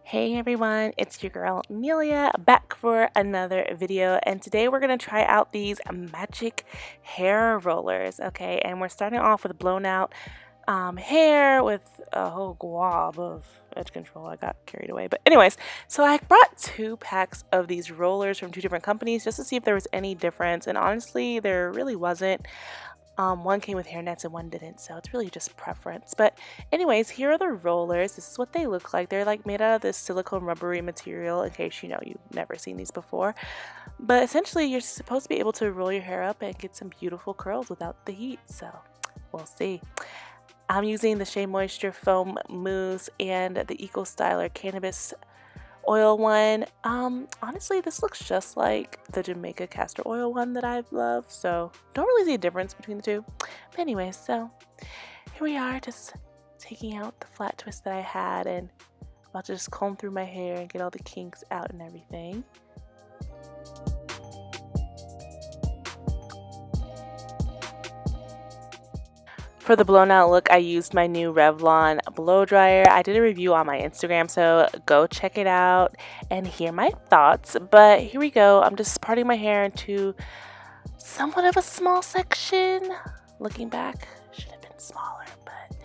Hey everyone, it's your girl Nelia back for another video, and today we're going to try out these magic hair rollers. Okay, and we're starting off with blown out hair with a whole glob of edge control. I got carried away, but anyways, so I brought 2 packs of these rollers from 2 different companies just to see if there was any difference, and honestly there really wasn't. One came with hair nets and one didn't, so it's really just preference. But anyways, here are the rollers. This is what they look like. They're like made out of this silicone rubbery material, in case you know you've never seen these before. But essentially you're supposed to be able to roll your hair up and get some beautiful curls without the heat, so we'll see. I'm using the Shea Moisture Foam Mousse and the Eco Styler Cannabis Oil one. Honestly, this looks just like the Jamaica castor oil one that I love, so don't really see a difference between the two. But anyways, so here we are, just taking out the flat twist that I had and about to just comb through my hair and get all the kinks out and everything. For the blown out look, I used my new Revlon blow dryer. I did a review on my Instagram, so go check it out and hear my thoughts. But here we go. I'm just parting my hair into somewhat of a small section. Looking back, should have been smaller, but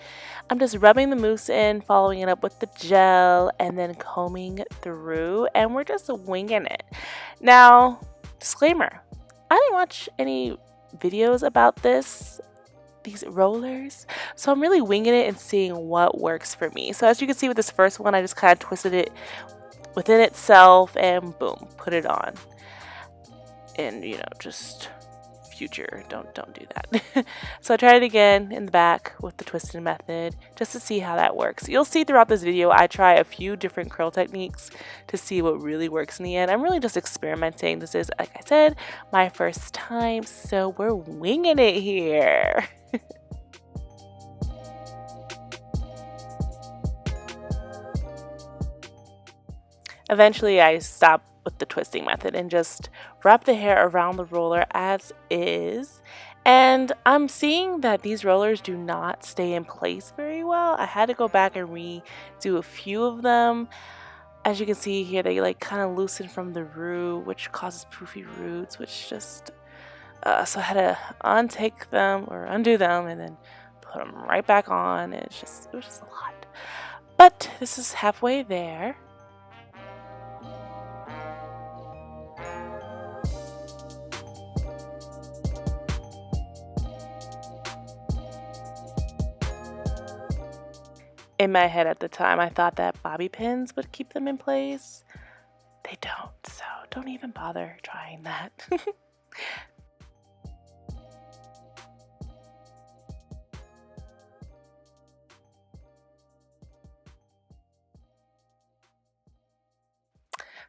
I'm just rubbing the mousse in, following it up with the gel, and then combing through, and we're just winging it. Now, disclaimer, I didn't watch any videos about these rollers, so I'm really winging it and seeing what works for me. So as you can see with this first one, I just kind of twisted it within itself and boom, put it on. And you know, just future, don't do that. So I tried it again in the back with the twisting method just to see how that works. You'll see throughout this video I try a few different curl techniques to see what really works in the end. I'm really just experimenting. This is, like I said, my first time, so we're winging it here. Eventually I stopped with the twisting method and just wrap the hair around the roller as is. And I'm seeing that these rollers do not stay in place very well. I had to go back and redo a few of them. As you can see here, they like kind of loosen from the root, which causes poofy roots, which just so I had to undo them and then put them right back on. It was just a lot, but this is halfway there. In my head at the time, I thought that bobby pins would keep them in place. They don't, so don't even bother trying that.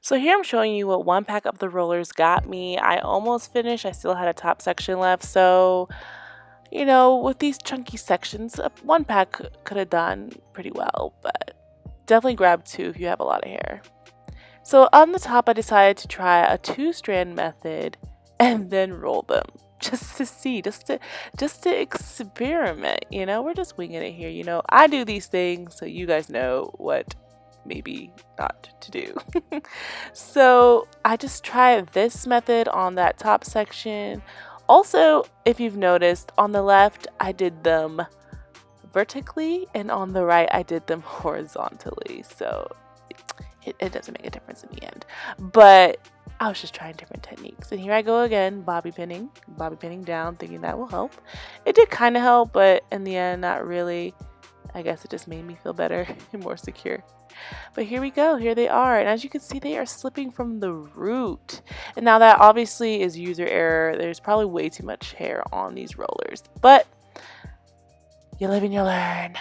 So here I'm showing you what 1 pack of the rollers got me. I almost finished. I still had a top section left, so you know, with these chunky sections, 1 pack could have done pretty well, but definitely grab 2 if you have a lot of hair. So on the top, I decided to try a 2-strand method and then roll them just to see, just to experiment. You know, we're just winging it here. You know, I do these things so you guys know what maybe not to do. So I just tried this method on that top section. Also, if you've noticed, on the left I did them vertically and on the right I did them horizontally, so it doesn't make a difference in the end, but I was just trying different techniques. And here I go again, bobby pinning down, thinking that will help. It did kind of help, but in the end not really. I guess it just made me feel better and more secure. But here we go, here they are, and as you can see, they are slipping from the root. And now that obviously is user error. There's probably way too much hair on these rollers, but you live and you learn.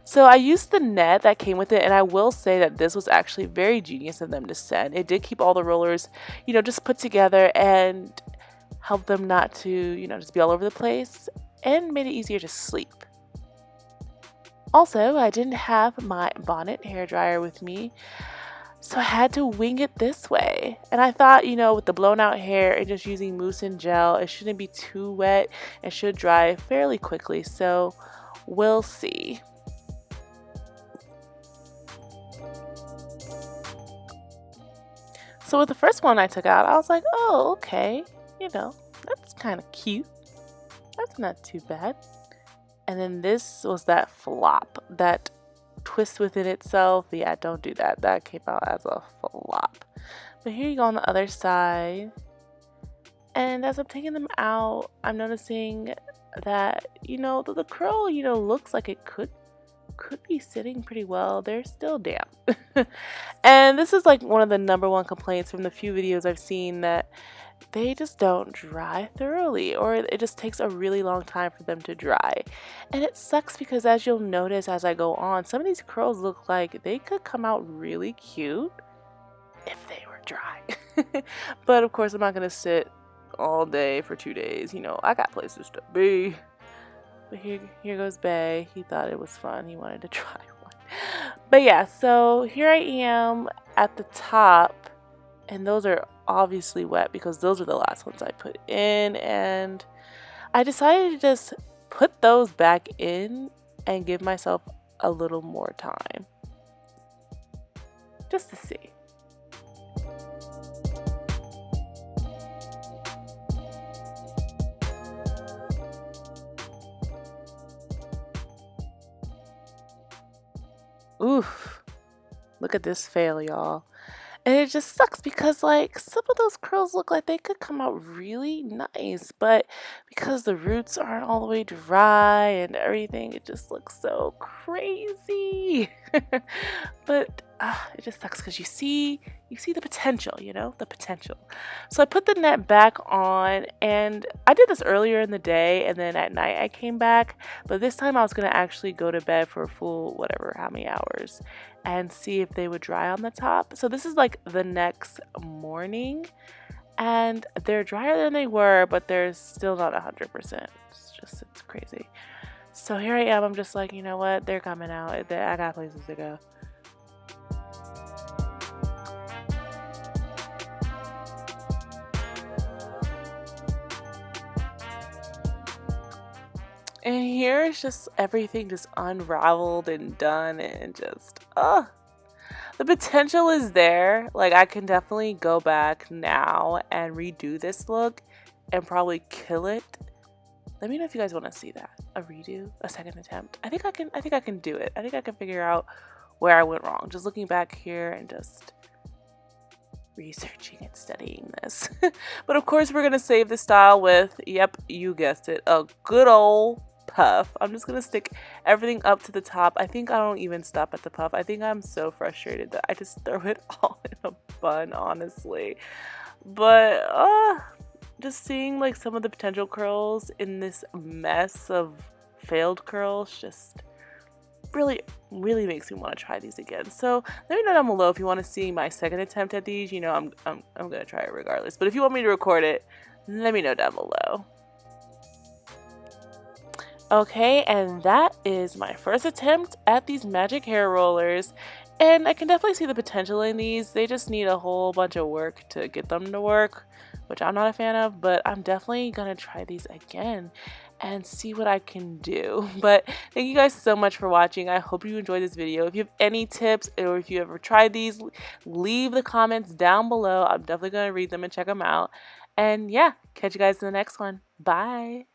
So I used the net that came with it, and I will say that this was actually very genius of them to send. It did keep all the rollers, you know, just put together and help them not to, you know, just be all over the place, and made it easier to sleep. Also, I didn't have my bonnet hairdryer with me, so I had to wing it this way. And I thought, you know, with the blown out hair and just using mousse and gel, it shouldn't be too wet. It should dry fairly quickly, so we'll see. So with the first one I took out, I was like, oh, okay, you know, that's kind of cute. That's not too bad. And then this was that flop, that twist within itself. Yeah, don't do that. That came out as a flop. But here you go on the other side. And as I'm taking them out, I'm noticing that, you know, the curl, you know, looks like it could be sitting pretty well. They're still damp. And this is like one of the #1 complaints from the few videos I've seen, that they just don't dry thoroughly, or it just takes a really long time for them to dry. And it sucks because, as you'll notice as I go on, some of these curls look like they could come out really cute if they were dry. But of course I'm not gonna sit all day for 2 days, you know, I got places to be. But here goes Bay. He thought it was fun. He wanted to try one. But yeah, so here I am at the top, and those are obviously wet because those are the last ones I put in, and I decided to just put those back in and give myself a little more time just to see. Oof, look at this fail, y'all. And it just sucks because, like, some of those curls look like they could come out really nice, but because the roots aren't all the way dry and everything, it just looks so crazy. But it just sucks because you see the potential, you know, the potential. So I put the net back on, and I did this earlier in the day, and then at night I came back, but this time I was going to actually go to bed for a full whatever how many hours and see if they would dry on the top. So this is like the next morning, and they're drier than they were, but they're still not 100%. It's crazy. So here I am, I'm just like, you know what, they're coming out. I got places to go. And here is just everything just unraveled and done, and just, the potential is there. Like, I can definitely go back now and redo this look and probably kill it. Let me know if you guys want to see that. A redo, a second attempt. I think I can do it. I think I can figure out where I went wrong. Just looking back here and just researching and studying this. But of course we're gonna save the style with, yep, you guessed it, a good old puff. I'm just gonna stick everything up to the top. I think I don't even stop at the puff. I think I'm so frustrated that I just throw it all in a bun, honestly. But just seeing like some of the potential curls in this mess of failed curls just really makes me want to try these again. So let me know down below if you want to see my second attempt at these. You know, I'm gonna try it regardless, but if you want me to record it, let me know down below. Okay, and that is my first attempt at these magic hair rollers, and I can definitely see the potential in these. They just need a whole bunch of work to get them to work, which I'm not a fan of, but I'm definitely gonna try these again and see what I can do. But thank you guys so much for watching. I hope you enjoyed this video. If you have any tips, or if you ever tried these, leave the comments down below. I'm definitely gonna read them and check them out. And yeah, catch you guys in the next one. Bye.